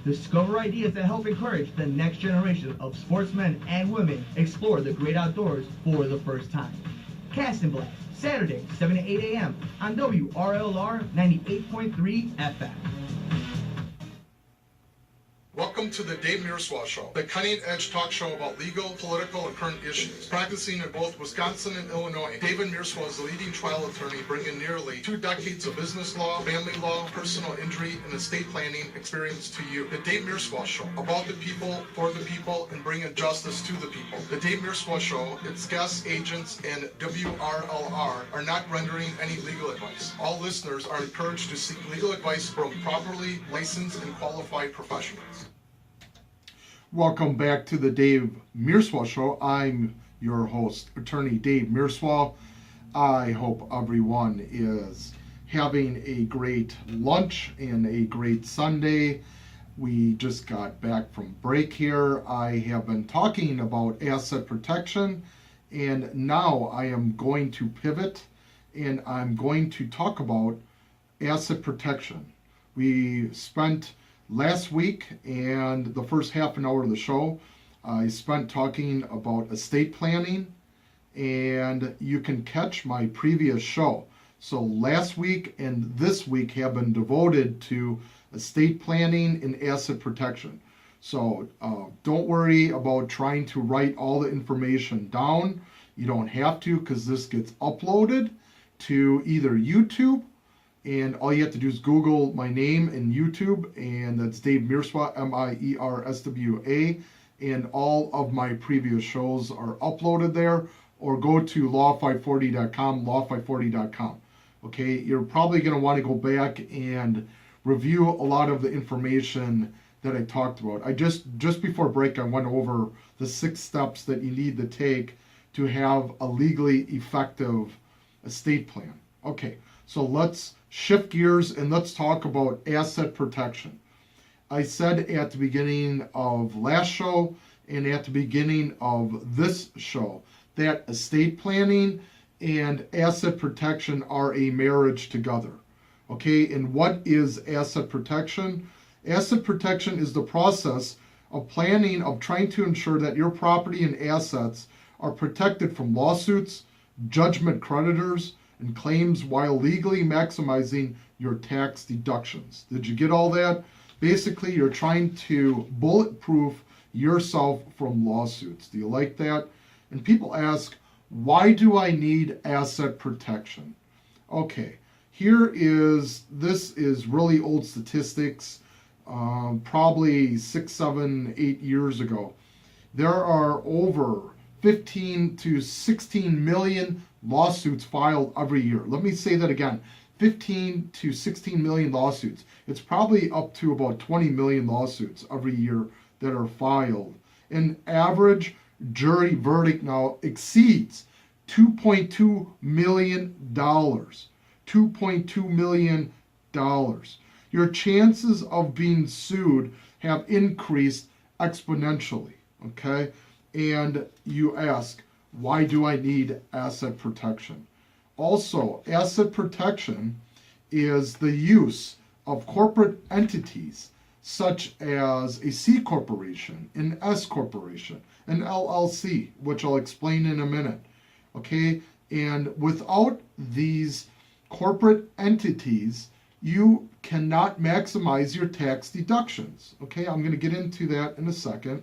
Discover ideas that help encourage the next generation of sportsmen and women explore the great outdoors for the first time. Cast and Blast, Saturday, 7 to 8 a.m. on WRLR 98.3 FM. Welcome to the Dave Mierswa Show, the cutting-edge talk show about legal, political, and current issues. Practicing in both Wisconsin and Illinois, David Mierswa is the leading trial attorney, bringing nearly 2 decades of business law, family law, personal injury, and estate planning experience to you. The Dave Mierswa Show, about the people, for the people, and bringing justice to the people. The Dave Mierswa Show, its guests, agents, and WRLR are not rendering any legal advice. All listeners are encouraged to seek legal advice from properly licensed and qualified professionals. Welcome back to the Dave Mierswa Show. I'm your host, attorney Dave Mierswa. I hope everyone is having a great lunch and a great Sunday. We just got back from break here. I have been talking about asset protection, and now I am going to pivot and I'm going to talk about asset protection. We spent last week and the first half an hour of the show, I spent talking about estate planning, and you can catch my previous show. So last week and this week have been devoted to estate planning and asset protection. So don't worry about trying to write all the information down. You don't have to, because this gets uploaded to either YouTube, and all you have to do is Google my name in YouTube, and that's Dave Mierswa, Mierswa, and all of my previous shows are uploaded there, or go to law540.com, law540.com. Okay, you're probably going to want to go back and review a lot of the information that I talked about. I just before break, I went over the 6 steps that you need to take to have a legally effective estate plan. Okay, so let's shift gears and let's talk about asset protection. I said at the beginning of last show and at the beginning of this show that estate planning and asset protection are a marriage together. Okay, and what is asset protection? Asset protection is the process of planning, of trying to ensure that your property and assets are protected from lawsuits, judgment creditors, and claims while legally maximizing your tax deductions. Did you get all that? Basically, you're trying to bulletproof yourself from lawsuits. Do you like that? And people ask, why do I need asset protection? Okay, this is really old statistics, probably 6, 7, 8 years ago. There are over 15 to 16 million lawsuits filed every year. Let me say that again, 15 to 16 million lawsuits. It's probably up to about 20 million lawsuits every year that are filed. An average jury verdict now exceeds $2.2 million. $2.2 million. Your chances of being sued have increased exponentially, okay? And you ask, why do I need asset protection? Also, asset protection is the use of corporate entities such as a C corporation, an S corporation, an LLC, which I'll explain in a minute. Okay, and without these corporate entities, you cannot maximize your tax deductions. Okay, I'm going to get into that in a second.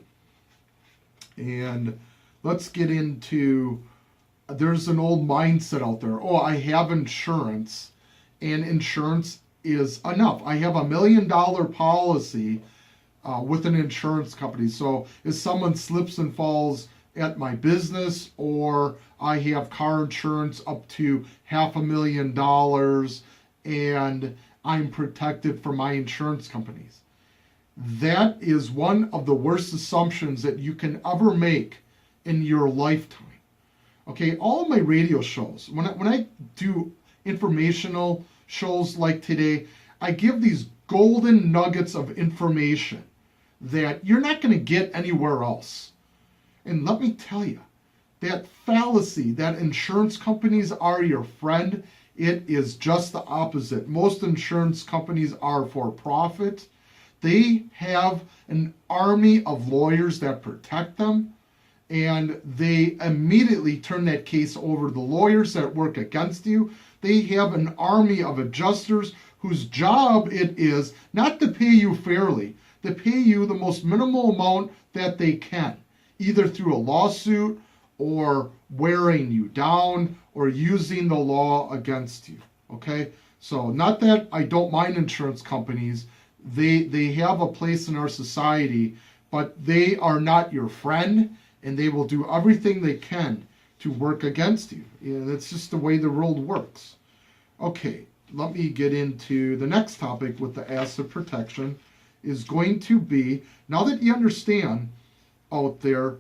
And let's get into, there's an old mindset out there. Oh, I have insurance, and insurance is enough. I have $1 million policy with an insurance company. So if someone slips and falls at my business, or I have car insurance up to $500,000 and I'm protected from my insurance companies. That is one of the worst assumptions that you can ever make in your lifetime. Okay, all of my radio shows, when I do informational shows like today, I give these golden nuggets of information that you're not going to get anywhere else. And let me tell you, that fallacy that insurance companies are your friend, it is just the opposite. Most insurance companies are for profit. they have an army of lawyers that protect them, and they immediately turn that case over to the lawyers that work against you. They have an army of adjusters whose job it is not to pay you fairly, to pay you the most minimal amount that they can, either through a lawsuit or wearing you down or using the law against you. Okay? So not that I don't mind insurance companies. They have a place in our society, but they are not your friend, and they will do everything they can to work against you. And that's just the way the world works. Okay, let me get into the next topic with the asset protection. Is going to be, now that you understand out there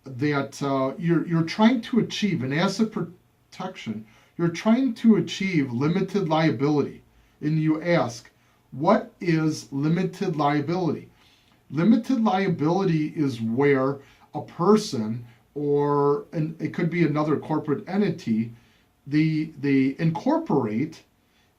that you're trying to achieve an asset protection, you're trying to achieve limited liability. And you ask, what is limited liability? Limited liability is where a person, or it could be another corporate entity, they incorporate,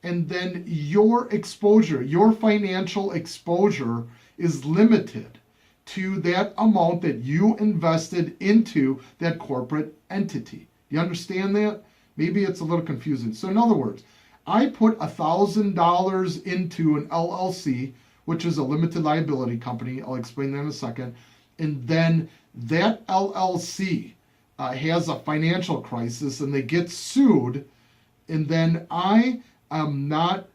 and then your exposure, your financial exposure is limited to that amount that you invested into that corporate entity. You understand that? Maybe it's a little confusing. So in other words, I put $1,000 into an LLC, which is a limited liability company. I'll explain that in a second. And then that LLC has a financial crisis and they get sued. And then I am not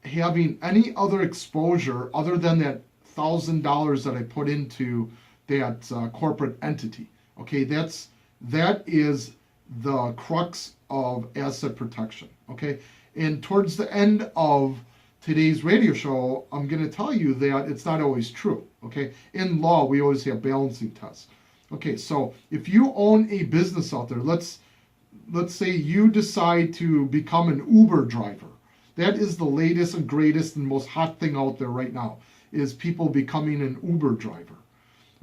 having any other exposure other than that $1,000 that I put into that corporate entity. Okay, that is the crux of asset protection. Okay, and towards the end of today's radio show, I'm going to tell you that it's not always true. Okay, in law, we always have balancing tests. Okay, so if you own a business out there, let's say you decide to become an Uber driver. That is the latest and greatest and most hot thing out there right now, is people becoming an Uber driver.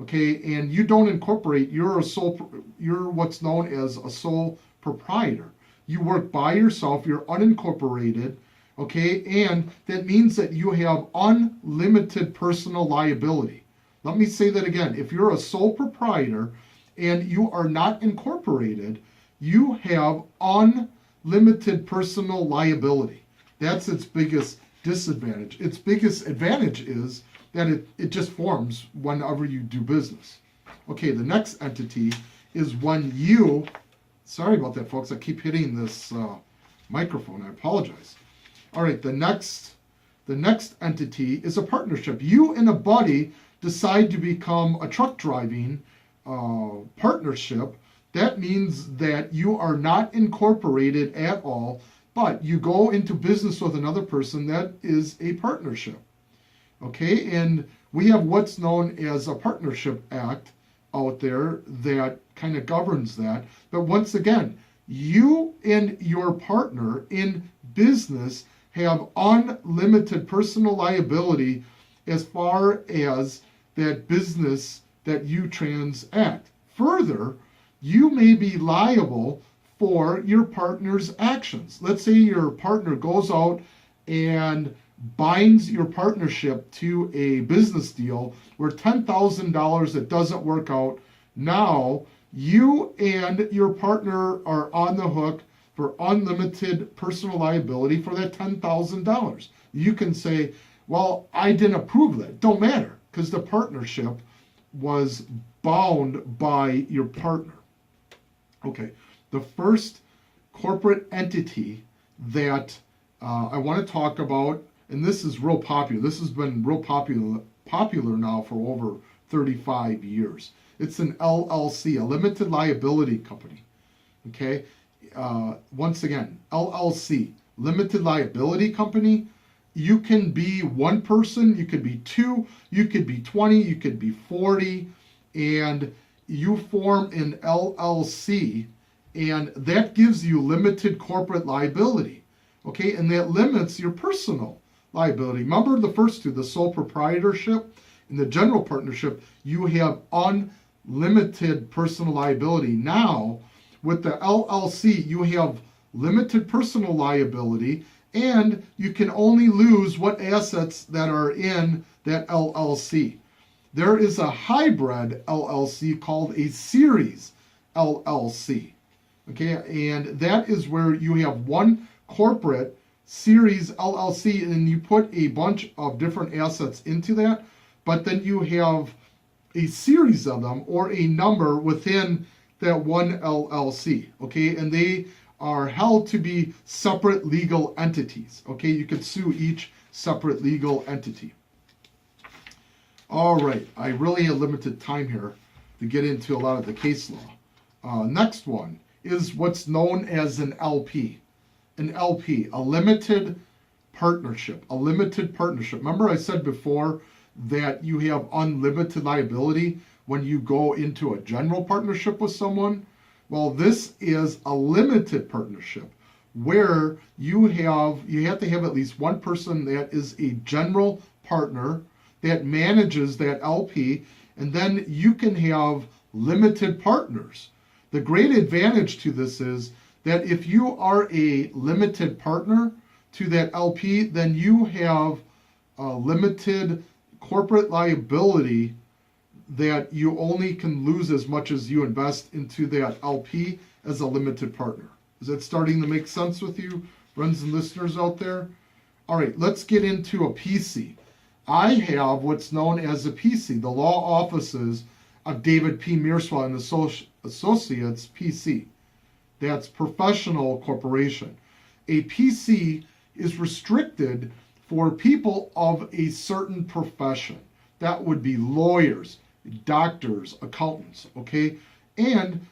Okay, and you don't incorporate, you're what's known as a sole proprietor. You work by yourself, you're unincorporated, okay, and that means that you have unlimited personal liability. Let me say that again. If you're a sole proprietor and you are not incorporated, you have unlimited personal liability. That's its biggest disadvantage. Its biggest advantage is that it just forms whenever you do business. Okay, the next entity is when you, sorry about that, folks, I keep hitting this microphone, I apologize. All right, the next entity is a partnership. You and a buddy decide to become a truck driving partnership. That means that you are not incorporated at all, but you go into business with another person. That is a partnership. Okay, and we have what's known as a partnership act out there that kind of governs that. But once again, you and your partner in business have unlimited personal liability as far as that business that you transact. Further, you may be liable for your partner's actions. Let's say your partner goes out and binds your partnership to a business deal where $10,000 that doesn't work out. Now you and your partner are on the hook for unlimited personal liability for that $10,000. You can say, well, I didn't approve of that. Don't matter, because the partnership was bound by your partner. Okay, the first corporate entity that I want to talk about, and this is real popular. This has been real popular now for over 35 years. It's an LLC, a limited liability company. Okay, once again, LLC, limited liability company. You can be one person, you could be two, you could be 20, you could be 40, and you form an LLC, and that gives you limited corporate liability. Okay, and that limits your personal liability. Remember the first two, the sole proprietorship and the general partnership, you have unlimited personal liability. Now, with the LLC, you have limited personal liability, and you can only lose what assets that are in that LLC. There is a hybrid LLC called a series LLC. Okay, and that is where you have one corporate series LLC and you put a bunch of different assets into that, but then you have a series of them or a number within that one LLC. Okay, and they are held to be separate legal entities. Okay, you could sue each separate legal entity. All right, I really have limited time here to get into a lot of the case law. Next one is what's known as an LP. An LP, a limited partnership. A limited partnership. Remember I said before that you have unlimited liability when you go into a general partnership with someone? Well, this is a limited partnership where you have to have at least one person that is a general partner that manages that LP, and then you can have limited partners. The great advantage to this is that if you are a limited partner to that LP, then you have a limited corporate liability that you only can lose as much as you invest into that LP as a limited partner. Is that starting to make sense with you, friends and listeners out there? All right, let's get into a PC. I have what's known as a PC, the law offices of David P. Mierswa and Associates, PC. That's professional corporation. A PC is restricted for people of a certain profession. That would be lawyers, doctors, accountants, okay? And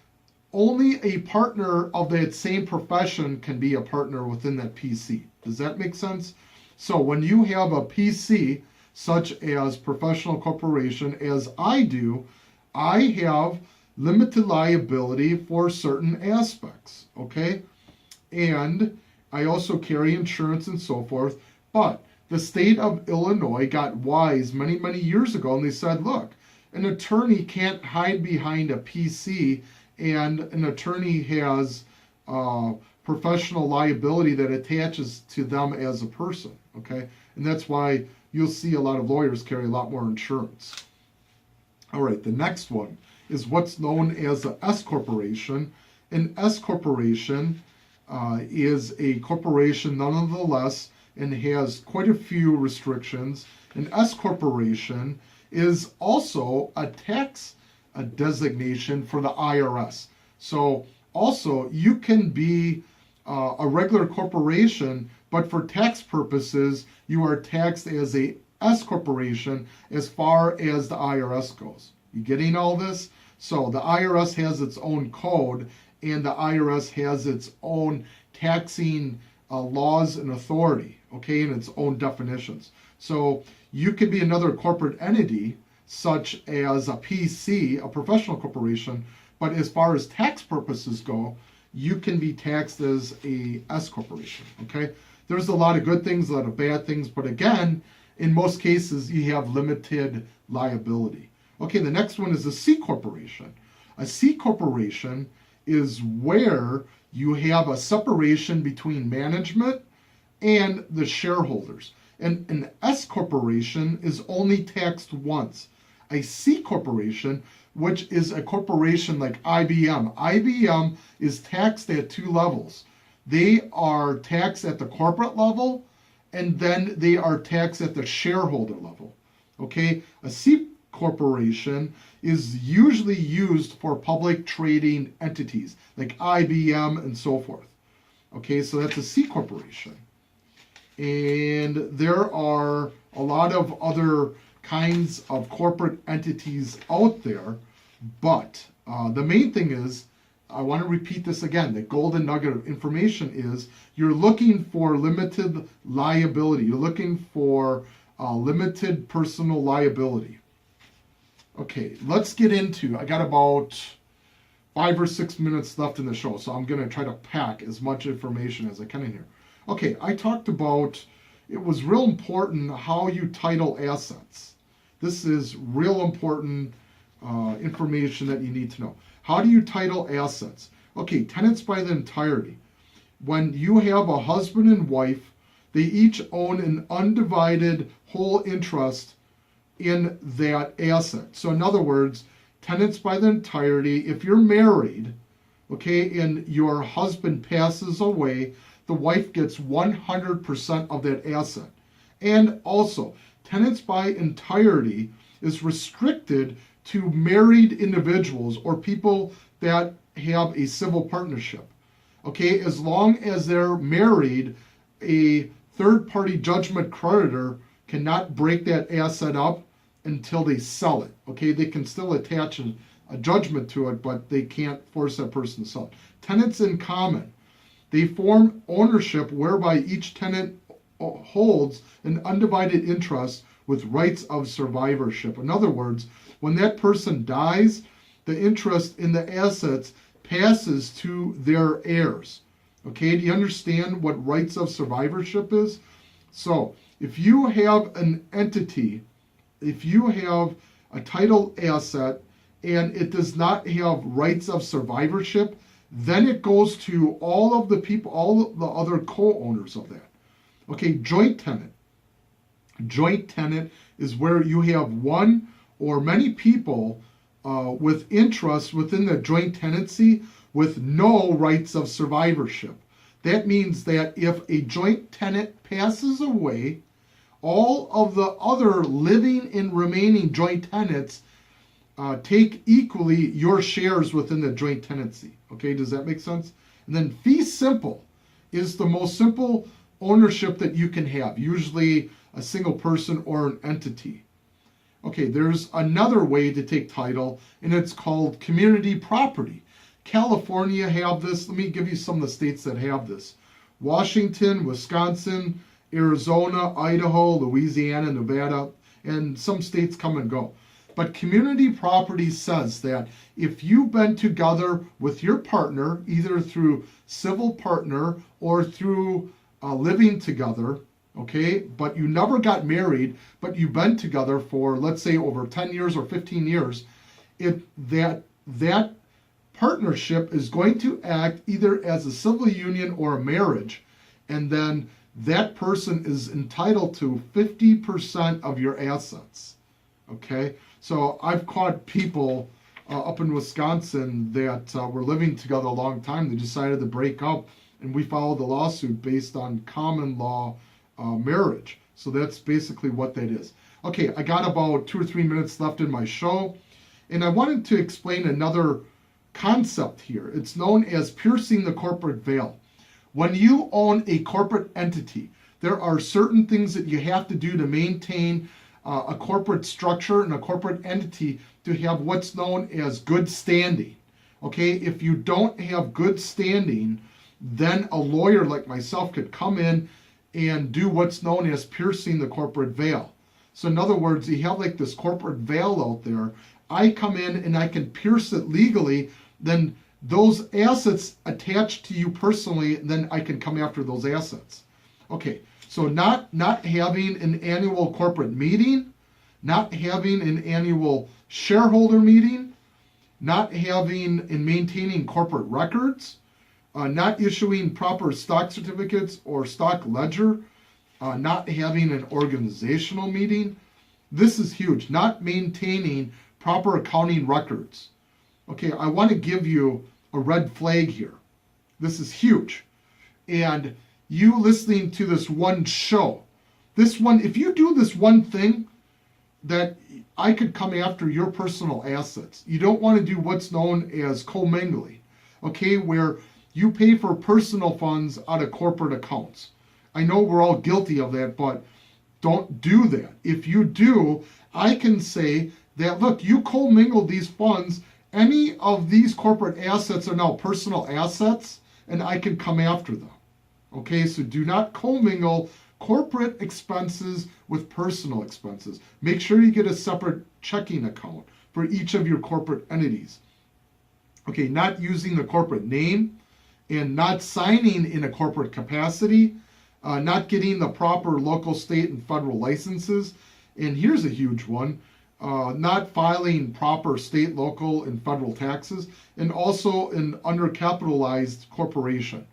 only a partner of that same profession can be a partner within that PC. Does that make sense? So when you have a PC, such as professional corporation, as I do, I have limited liability for certain aspects, okay? And I also carry insurance and so forth. But the state of Illinois got wise many, many years ago, and they said, look, an attorney can't hide behind a PC, and an attorney has professional liability that attaches to them as a person, okay? And that's why you'll see a lot of lawyers carry a lot more insurance. All right, the next one is what's known as an S corporation. An S corporation is a corporation nonetheless and has quite a few restrictions. An S corporation is also a tax designation for the IRS. So also you can be a regular corporation, but for tax purposes, you are taxed as a S corporation as far as the IRS goes. You getting all this? So the IRS has its own code, and the IRS has its own taxing laws and authority, okay, and its own definitions. So you could be another corporate entity, such as a PC, a professional corporation, but as far as tax purposes go, you can be taxed as a S corporation, okay? There's a lot of good things, a lot of bad things, but again, in most cases, you have limited liability. Okay, the next one is a C corporation. A C corporation is where you have a separation between management and the shareholders. And an S corporation is only taxed once. A C corporation, which is a corporation like IBM. IBM is taxed at two levels. They are taxed at the corporate level, and then they are taxed at the shareholder level. Okay, a C corporation is usually used for public trading entities like IBM and so forth. Okay, so that's a C corporation. And there are a lot of other kinds of corporate entities out there, but the main thing is, I want to repeat this again, the golden nugget of information is you're looking for limited liability. You're looking for limited personal liability. Okay, let's get into, I got about 5 or 6 minutes left in the show, so I'm going to try to pack as much information as I can in here. Okay, I talked about, it was real important how you title assets. This is real important information that you need to know. How do you title assets? Okay, tenants by the entirety. When you have a husband and wife, they each own an undivided whole interest in that asset. So in other words, tenants by the entirety, if you're married, okay, and your husband passes away, the wife gets 100% of that asset. And also, tenants by entirety is restricted to married individuals or people that have a civil partnership. Okay, as long as they're married, a third-party judgment creditor cannot break that asset up until they sell it. Okay, they can still attach a judgment to it, but they can't force that person to sell it. Tenants in common, they form ownership whereby each tenant holds an undivided interest with rights of survivorship. In other words, when that person dies, the interest in the assets passes to their heirs. Okay, do you understand what rights of survivorship is? So, if you have an entity, if you have a title asset and it does not have rights of survivorship, then it goes to all of the people, all of the other co-owners of that. Okay, joint tenant. Joint tenant is where you have one or many people with interest within the joint tenancy with no rights of survivorship. That means that if a joint tenant passes away, all of the other living and remaining joint tenants take equally your shares within the joint tenancy. Okay, does that make sense? And then fee simple is the most simple ownership that you can have, usually a single person or an entity. Okay, there's another way to take title, and it's called community property. California have this. Let me give you some of the states that have this. Washington, Wisconsin, Arizona, Idaho, Louisiana, Nevada, and some states come and go. But community property says that if you've been together with your partner, either through civil partner or through living together, okay, but you never got married, but you've been together for, let's say, over 10 years or 15 years, that partnership is going to act either as a civil union or a marriage, and then that person is entitled to 50% of your assets. Okay, so I've caught people up in Wisconsin that were living together a long time. They decided to break up, and we followed the lawsuit based on common law marriage. So that's basically what that is. Okay, I got about 2 or 3 minutes left in my show, and I wanted to explain another concept here. It's known as piercing the corporate veil. When you own a corporate entity, there are certain things that you have to do to maintain a corporate structure and a corporate entity to have what's known as good standing. Okay, if you don't have good standing, then a lawyer like myself could come in and do what's known as piercing the corporate veil. So in other words, you have like this corporate veil out there. I come in and I can pierce it legally, then those assets attached to you personally, then I can come after those assets. Okay, so not having an annual corporate meeting, not having an annual shareholder meeting, not having and maintaining corporate records, not issuing proper stock certificates or stock ledger, not having an organizational meeting. This is huge. Not maintaining proper accounting records. Okay, I want to give you a red flag here. This is huge. And you listening to this one show, this one, if you do this one thing, that I could come after your personal assets. You don't want to do what's known as commingling, okay, where you pay for personal funds out of corporate accounts. I know we're all guilty of that, but don't do that. If you do, I can say that, look, you commingled these funds. Any of these corporate assets are now personal assets, and I can come after them. Okay, so do not commingle corporate expenses with personal expenses. Make sure you get a separate checking account for each of your corporate entities. Okay, not using the corporate name and not signing in a corporate capacity, not getting the proper local, state, and federal licenses. And here's a huge one. Not filing proper state, local, and federal taxes, and also an undercapitalized corporation.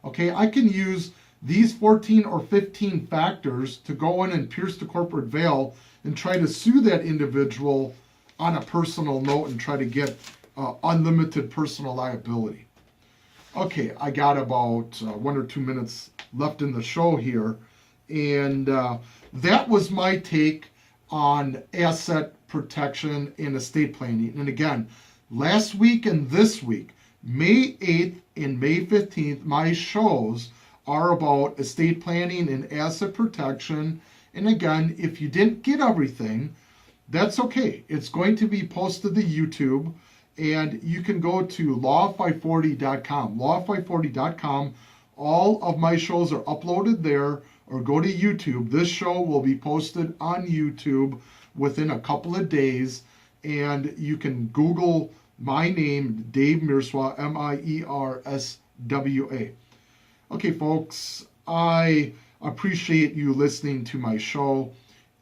Okay, I can use these 14 or 15 factors to go in and pierce the corporate veil and try to sue that individual on a personal note and try to get unlimited personal liability. Okay, I got about 1 or 2 minutes left in the show here, and that was my take on asset protection and estate planning. And again, last week and this week, May 8th and May 15th, my shows are about estate planning and asset protection. And again, if you didn't get everything, that's okay. It's going to be posted to YouTube, and you can go to law540.com. Law540.com. All of my shows are uploaded there, or go to YouTube. This show will be posted on YouTube within a couple of days, and you can Google my name, Dave Mierswa, Mierswa. Okay, folks, I appreciate you listening to my show,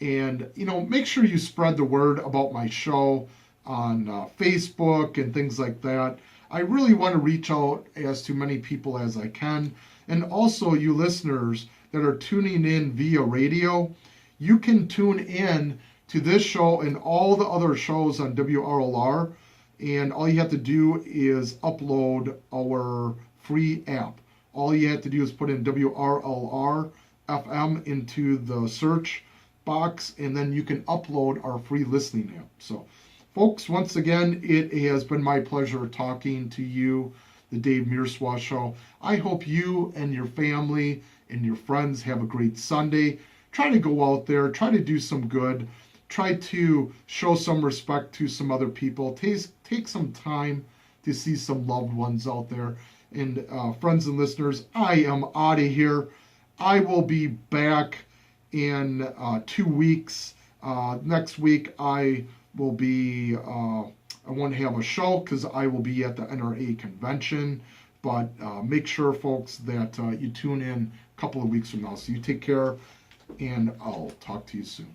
and make sure you spread the word about my show on Facebook and things like that. I really want to reach out as to many people as I can. And also, you listeners that are tuning in via radio, you can tune in to this show and all the other shows on WRLR, and all you have to do is upload our free app. All you have to do is put in WRLR FM into the search box, and then you can upload our free listening app. So, folks, once again, it has been my pleasure talking to you, the Dave Mierswa Show. I hope you and your family and your friends have a great Sunday. Try to go out there, try to do some good, try to show some respect to some other people. Take some time to see some loved ones out there. And friends and listeners, I am out of here. I will be back in 2 weeks. Next week, I won't have a show because I will be at the NRA convention. But make sure, folks, that you tune in a couple of weeks from now. So you take care, and I'll talk to you soon.